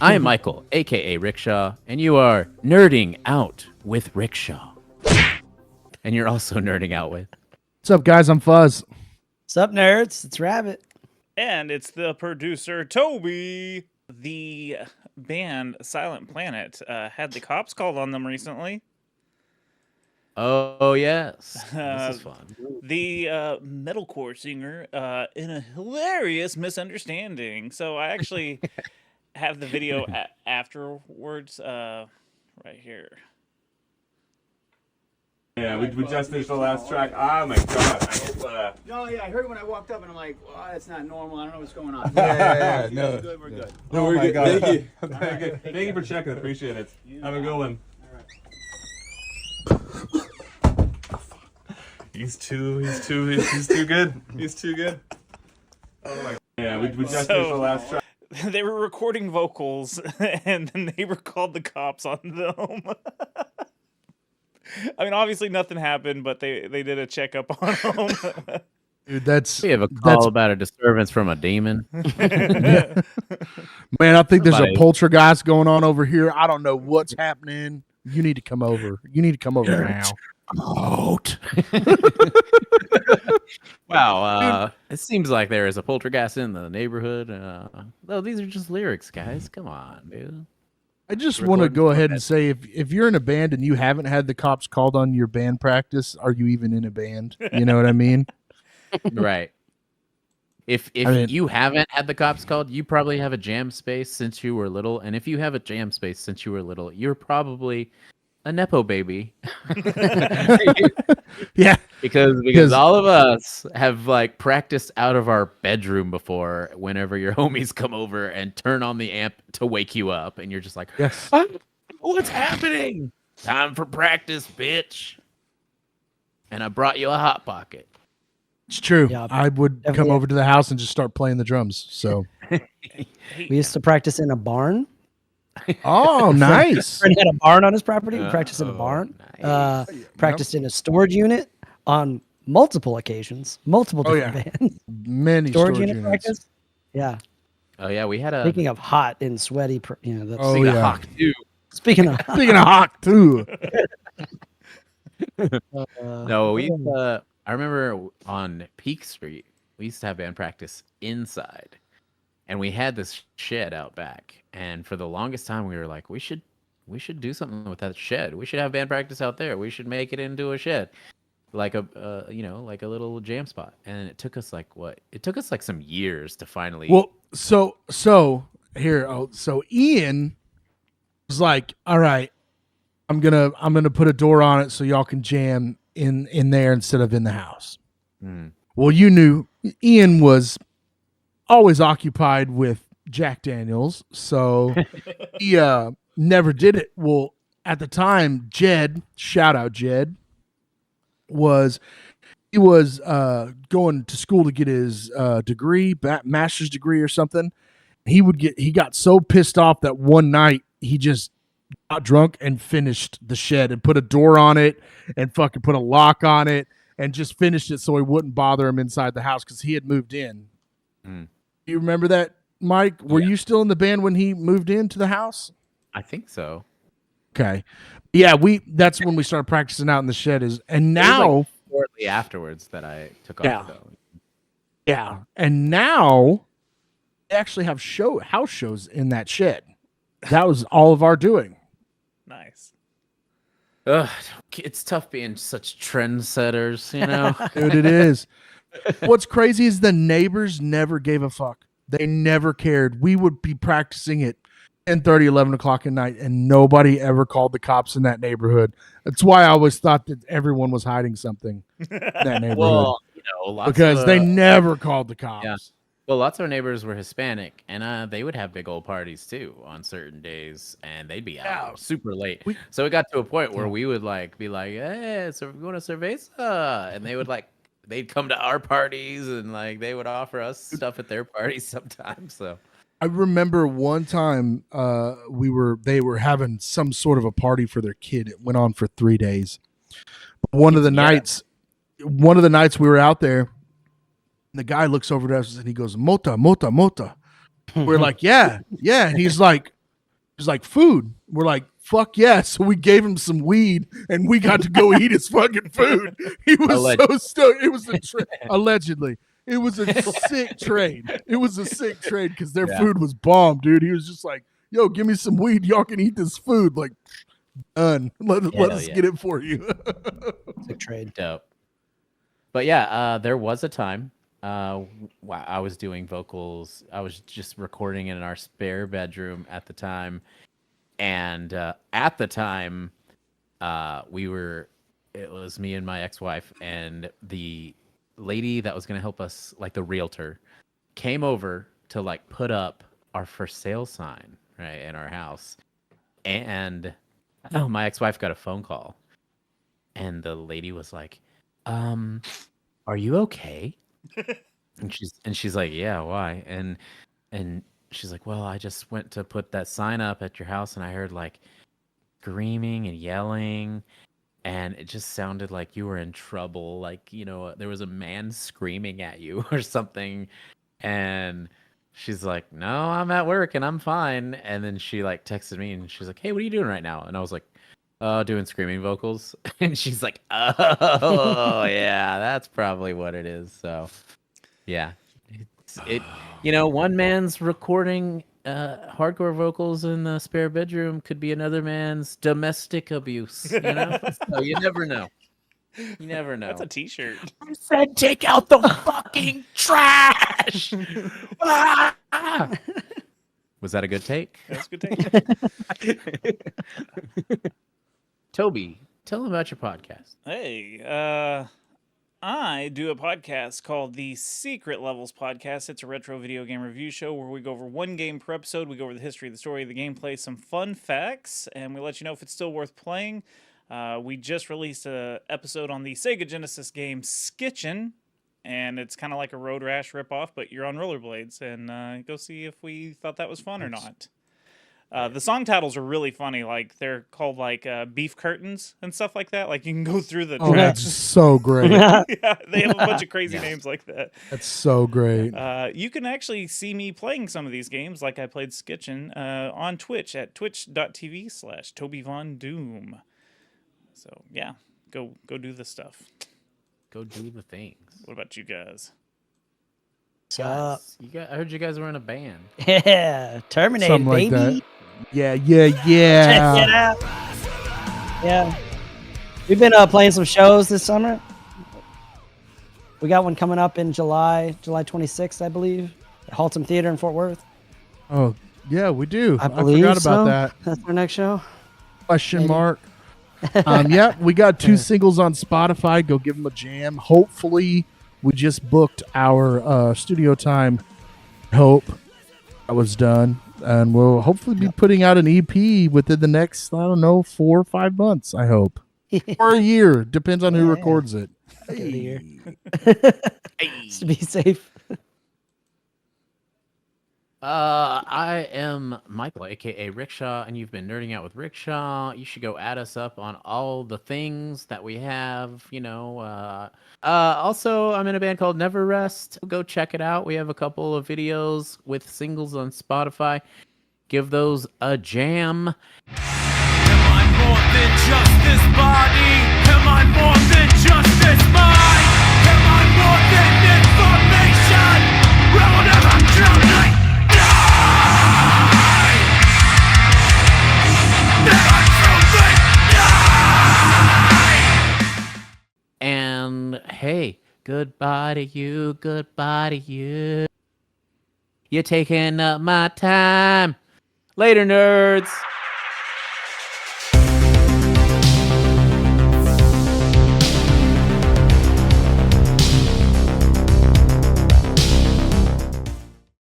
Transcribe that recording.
I am Michael, aka Rickshaw, and you are nerding out with Rickshaw. And you're also nerding out with. What's up, guys? I'm Fuzz. What's up, nerds? It's Rabbit. And it's the producer, Toby. The band Silent Planet had the cops called on them recently. Oh yes, this is fun. The metalcore singer in a hilarious misunderstanding. So I actually have the video afterwards right here. Yeah, we just finished the last track. Oh my god. I hope, No, yeah, I heard it when I walked up and I'm like, oh, that's not normal. I don't know what's going on. Yeah, no. no. Good, we're good. No, Oh we're my good. God. Thank you. All right. Thank you for checking. Appreciate it. Have a good one. He's too good. He's too good. Oh my god. Yeah, we just finished the last track. They were recording vocals, and the neighbor called the cops on them. I mean, obviously nothing happened, but they did a checkup on them. Dude, We have a call about a disturbance from a demon. man. I think there's a poltergeist going on over here. I don't know what's happening. You need to come over. You need to come over now. Out. Wow, it seems like there is a poltergeist in the neighborhood. No, these are just lyrics, guys. Come on, dude. I just want to go ahead and say, if you're in a band and you haven't had the cops called on your band practice, are you even in a band? You know what I mean? Right. If you haven't had the cops called, you probably have a jam space since you were little, and if you have a jam space since you were little, you're probably a nepo baby. Yeah, because all of us have like practiced out of our bedroom before. Whenever your homies come over and turn on the amp to wake you up, and you're just like, yes. What's happening? Time for practice, bitch. And I brought you a hot pocket. It's true. Yeah, I would come definitely. over to the house and just start playing the drums. So, We used to practice in a barn. oh, nice. Friend had a barn on his property. We practiced in a Oh, barn. nice. Practiced in a storage unit on multiple occasions. Multiple different bands. Many Storage storage unit units. practice. Yeah. Oh yeah, we had a Speaking of hot and sweaty, that's Oh, speaking of yeah. Hawk too. speaking of Speaking of hawk too. No, we I remember on Peak Street, we used to have band practice inside. And we had this shed out back. And for the longest time we were like, we should do something with that shed. We should have band practice out there. We should make it into a shed. Like a like a little jam spot. And it took us like some years to finally Well, so here, so Ian was like, "All right, I'm gonna put a door on it so y'all can jam in there instead of in the house." Mm. Well, you knew Ian was always occupied with Jack Daniels, so he never did it. Well, at the time, Jed, shout out Jed, was going to school to get his degree, master's degree or something. He got so pissed off that one night he just got drunk and finished the shed and put a door on it and fucking put a lock on it and just finished it so he wouldn't bother him inside the house because he had moved in. Mm. You remember that, Mike? Were you still in the band when he moved into the house? I think so. Okay. Yeah, that's when we started practicing out in the shed and It was, now like, shortly afterwards that I took off though. yeah, and now they actually have house shows in that shed. That was all of our doing. Nice. Ugh, it's tough being such trendsetters, you know. Dude, it is. What's crazy is the neighbors never gave a fuck. They never cared. We would be practicing at 10:30, 11 o'clock at night, and nobody ever called the cops in that neighborhood. That's why I always thought that everyone was hiding something in that neighborhood. Well, lots because of, they never called the cops. Yeah. Well, lots of our neighbors were Hispanic, and they would have big old parties too on certain days, and they'd be out super late. So it got to a point where we would be like, "Hey, so we're going to Cerveza," and they'd come to our parties, and they would offer us stuff at their parties sometimes. So I remember one time they were having some sort of a party for their kid. It went on for 3 days. One of the nights we were out there, the guy looks over to us and he goes, "Mota, mota, mota." We're like, yeah. And he's like, He's like, food. We're like, fuck yes. So we gave him some weed and we got to go eat his fucking food. He was so stoked. It was allegedly. It was a sick trade. It was a sick trade because their food was bomb, dude. He was just like, yo, give me some weed. Y'all can eat this food. Like, done. Let us get it for you. Sick trade. Dope. But yeah, there was a time I was doing vocals. I was just recording in our spare bedroom at the time. And at the time, it was me and my ex-wife, and the lady that was going to help us, like the realtor, came over to like put up our for sale sign right in our house. And my ex-wife got a phone call, and the lady was like, are you okay? and she's like, yeah, why? And she's like, well, I just went to put that sign up at your house, and I heard like screaming and yelling, and it just sounded like you were in trouble. Like, you know, there was a man screaming at you or something. And she's like, no, I'm at work and I'm fine. And then she like texted me and she's like, hey, what are you doing right now? And I was like, doing screaming vocals. And she's like, oh yeah, that's probably what it is. So yeah, you know, one man's recording hardcore vocals in the spare bedroom could be another man's domestic abuse. You know, so you never know. You never know. That's a t-shirt. I said, take out the fucking trash. Ah! Was that a good take? That's a good take. Toby, tell them about your podcast. Hey, I do a podcast called the Secret Levels Podcast. It's a retro video game review show where we go over one game per episode. We go over the history, the story, the gameplay, some fun facts, and we let you know if it's still worth playing. We just released an episode on the Sega Genesis game Skitchin', and it's kind of like a Road Rash ripoff, but you're on rollerblades, and go see if we thought that was fun or not. The song titles are really funny. Like, they're called like beef curtains and stuff like that. Like, you can go through the Oh, tracks. that's so great. Yeah, they have a bunch of crazy names like that. That's so great. You can actually see me playing some of these games, like I played Skitchin', on Twitch at twitch.tv/TobyVonDoom. So yeah, go do the stuff. Go do the things. What about you guys? Guys, I heard you guys were in a band. Yeah, Terminator, Something like baby. that. Yeah. Check it out. Yeah, we've been playing some shows this summer. We got one coming up in July 26th, I believe, at Haltom Theater in Fort Worth. Oh, yeah, we do. I believe forgot so. about that. That's our next show. Question Maybe. mark. Yeah, we got 2 singles on Spotify. Go give them a jam. Hopefully, we just booked our studio time. Hope that was done. And we'll hopefully be putting out an EP within the next, 4 or 5 months, I hope. Or a year. Depends on who records it. Good to hear. Just to be safe. I am Michael, aka Rickshaw, and you've been nerding out with Rickshaw. You should go add us up on all the things that we have, you know. Also, I'm in a band called Never Rest. Go check it out. We have a couple of videos with singles on Spotify. Give those a jam. Am I more than just this body? Am I more than just this mind? Am I more than information? Will never truly die. Never truly die. And hey, goodbye to you, goodbye to you. You're taking up my time. Later, nerds.